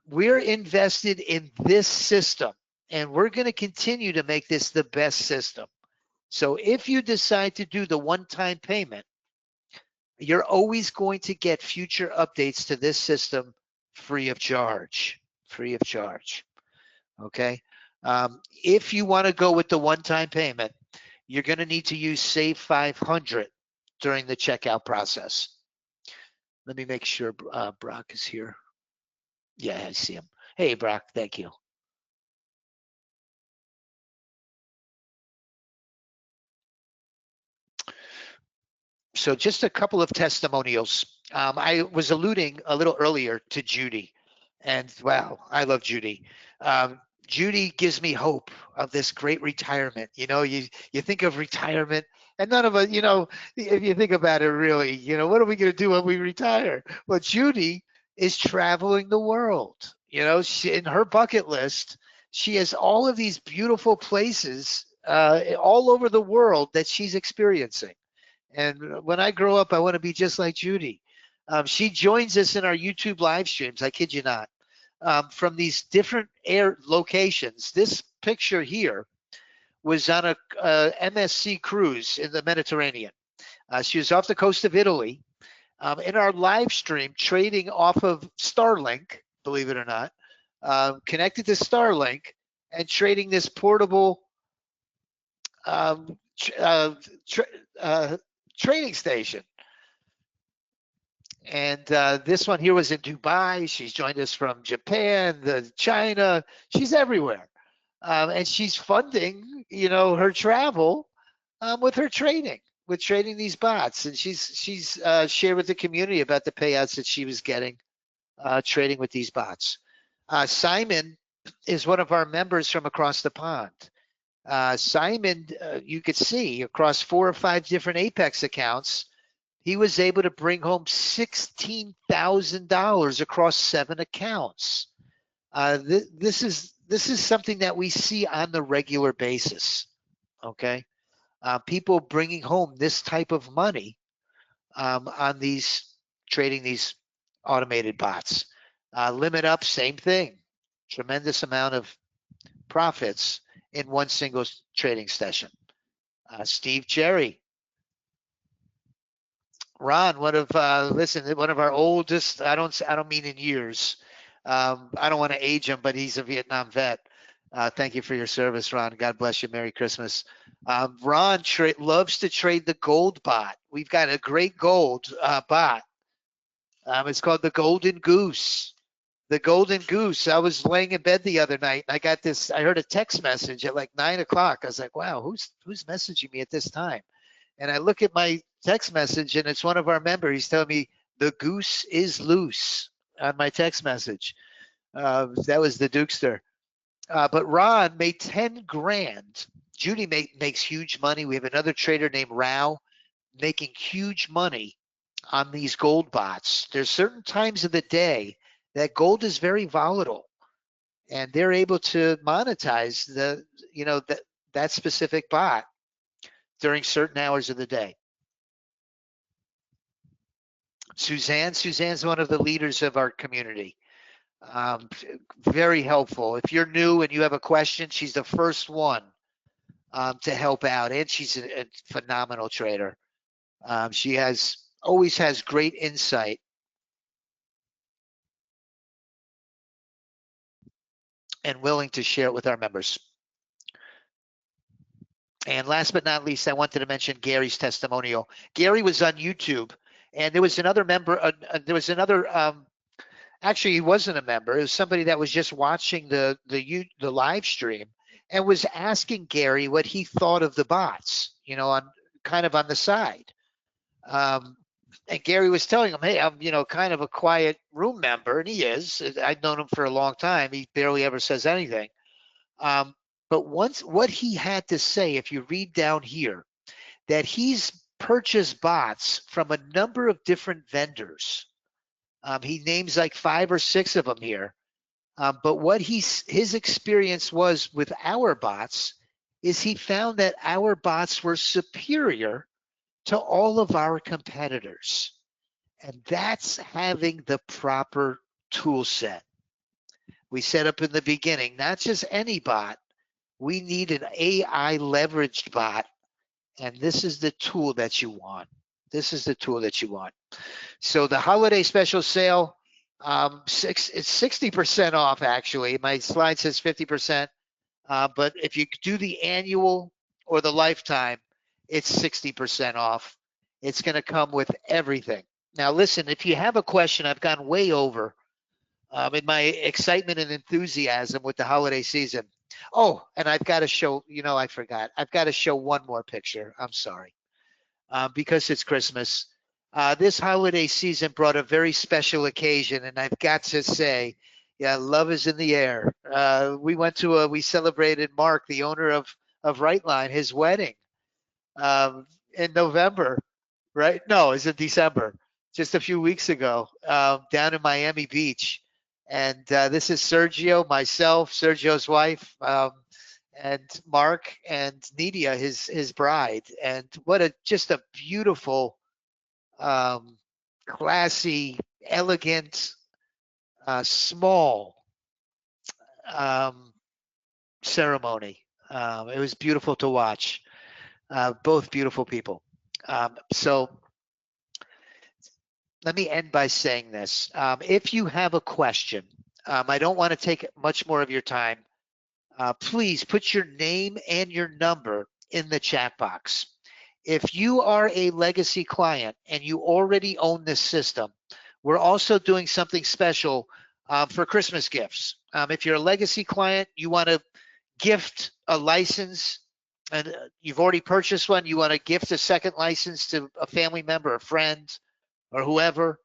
We're invested in this system, and we're going to continue to make this the best system. So if you decide to do the one-time payment, you're always going to get future updates to this system free of charge, okay? If you want to go with the one-time payment, you're going to need to use Save 500 during the checkout process. Let me make sure Brock is here. Yeah, I see him. Hey, Brock, thank you. So just a couple of testimonials. I was alluding a little earlier to Judy, and wow, I love Judy. Judy gives me hope of this great retirement. You know, you think of retirement, and none of us, you know, if you think about it really, you know, what are we going to do when we retire? Well, Judy is traveling the world. You know, in her bucket list, she has all of these beautiful places all over the world that she's experiencing. And when I grow up, I want to be just like Judy. She joins us in our YouTube live streams. I kid you not. From these different air locations. This picture here was on a MSC cruise in the Mediterranean. She was off the coast of Italy in our live stream, trading off of Starlink, believe it or not, connected to Starlink and trading this portable trading station. And this one here was in Dubai. She's joined us from Japan, China. She's everywhere. And she's funding, you know, her travel with her trading, these bots. And she's shared with the community about the payouts that she was getting trading with these bots. Simon is one of our members from across the pond. Simon, you could see across 4 or 5 different Apex accounts, he was able to bring home $16,000 across 7 accounts. This is something that we see on the regular basis. Okay, people bringing home this type of money on these trading these automated bots. Limit Up, same thing. Tremendous amount of profits in one single trading session. Steve Cherry. Ron, one of our oldest. I don't mean in years. I don't want to age him, but he's a Vietnam vet. Thank you for your service, Ron. God bless you. Merry Christmas. Ron loves to trade the gold bot. We've got a great gold bot. It's called the Golden Goose. The Golden Goose. I was laying in bed the other night, and I got this. I heard a text message at like 9 o'clock. I was like, "Wow, who's messaging me at this time?" And I look at my text message, and it's one of our members. He's telling me the goose is loose on my text message. That was the Dukester. But Ron made 10 grand. Judy makes huge money. We have another trader named Rao making huge money on these gold bots. There's certain times of the day that gold is very volatile, and they're able to monetize that specific bot during certain hours of the day. Suzanne's one of the leaders of our community. Very helpful. If you're new and you have a question, she's the first one to help out, and she's a phenomenal trader. She always has great insight. and willing to share it with our members. And last but not least, I wanted to mention Gary's testimonial. Gary was on YouTube, and there was another member, actually he wasn't a member, it was somebody that was just watching the live stream and was asking Gary what he thought of the bots, on kind of on the side. And Gary was telling him, hey, I'm, kind of a quiet room member, and he is. I've known him for a long time. He barely ever says anything. But what he had to say, if you read down here, that he's purchased bots from a number of different vendors. He names like 5 or 6 of them here. But what his experience was with our bots is he found that our bots were superior to all of our competitors. And that's having the proper tool set. We said up in the beginning, not just any bot. We need an AI leveraged bot. And this is the tool that you want. This is the tool that you want. So the holiday special sale, it's 60% off actually. My slide says 50%, but if you do the annual or the lifetime, it's 60% off. It's going to come with everything. Now listen, if you have a question, I've gone way over in my excitement and enthusiasm with the holiday season. Oh, and I've got to show, I forgot. I've got to show one more picture. I'm sorry. Because it's Christmas. This holiday season brought a very special occasion, and I've got to say, yeah, love is in the air. We celebrated Mark, the owner of Rightline, his wedding in November, right? No, it's in December, just a few weeks ago, down in Miami Beach. And this is Sergio, myself, Sergio's wife, and Mark and Nidia, his bride. And what just a beautiful, classy, elegant, small ceremony. It was beautiful to watch. Both beautiful people. So let me end by saying this. If you have a question, I don't want to take much more of your time. Please put your name and your number in the chat box. If you are a legacy client and you already own this system, we're also doing something special for Christmas gifts. If you're a legacy client, you want to gift a license, and you've already purchased one, you want to gift a second license to a family member, a friend, or whoever,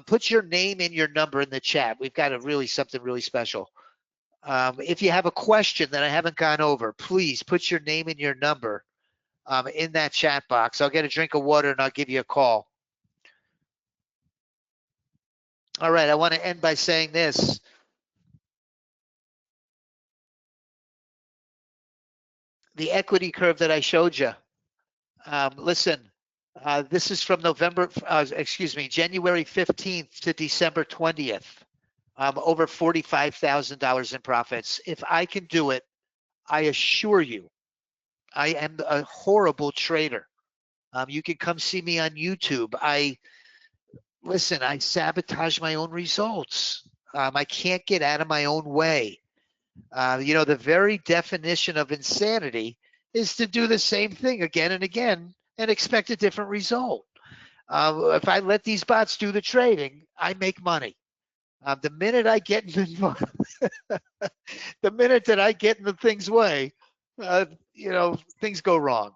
put your name and your number in the chat. We've got something really special. If you have a question that I haven't gone over, please put your name and your number in that chat box. I'll get a drink of water and I'll give you a call. All right, I want to end by saying this. The equity curve that I showed you. Listen, this is from January 15th to December 20th. Over $45,000 in profits. If I can do it, I assure you, I am a horrible trader. You can come see me on YouTube. I sabotage my own results. I can't get out of my own way. The very definition of insanity is to do the same thing again and again and expect a different result. If I let these bots do the trading, I make money. The minute I get in the minute that I get in the thing's way, things go wrong.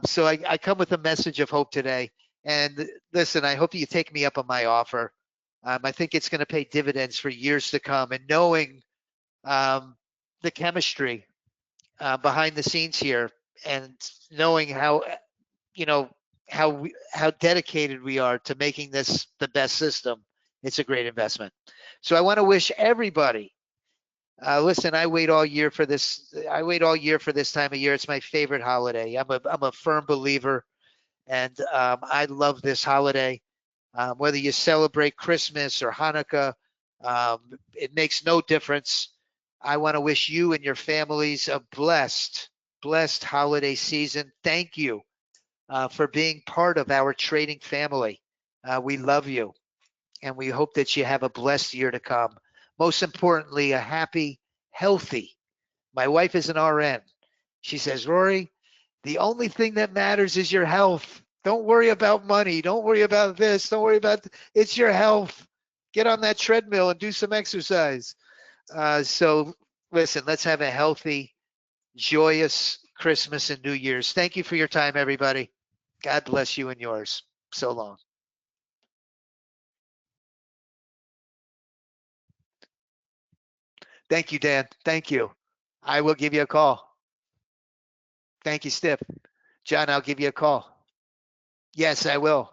So I come with a message of hope today. And listen, I hope you take me up on my offer. I think it's going to pay dividends for years to come. And knowing the chemistry behind the scenes here, and knowing how dedicated we are to making this the best system, it's a great investment. So I want to wish everybody. Listen, I wait all year for this. I wait all year for this time of year. It's my favorite holiday. I'm a firm believer, and I love this holiday. Whether you celebrate Christmas or Hanukkah, it makes no difference. I want to wish you and your families a blessed holiday season. Thank you for being part of our trading family. We love you, and we hope that you have a blessed year to come. Most importantly, a happy healthy. My wife is an RN. She says, Rory, the only thing that matters is your health. Don't worry about money. Don't worry about this. Don't worry about it's your health. Get on that treadmill and do some exercise. So listen, let's have a healthy, joyous Christmas and New Year's. Thank you for your time, everybody. God bless you and yours. So long. Thank you, Dan. Thank you. I will give you a call. Thank you, Stiff. John, I'll give you a call. Yes, I will.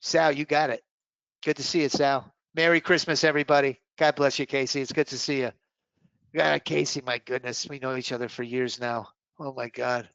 Sal, you got it. Good to see you, Sal. Merry Christmas, everybody. God bless you, Casey. It's good to see you. God, Casey, my goodness. We know each other for years now. Oh, my God.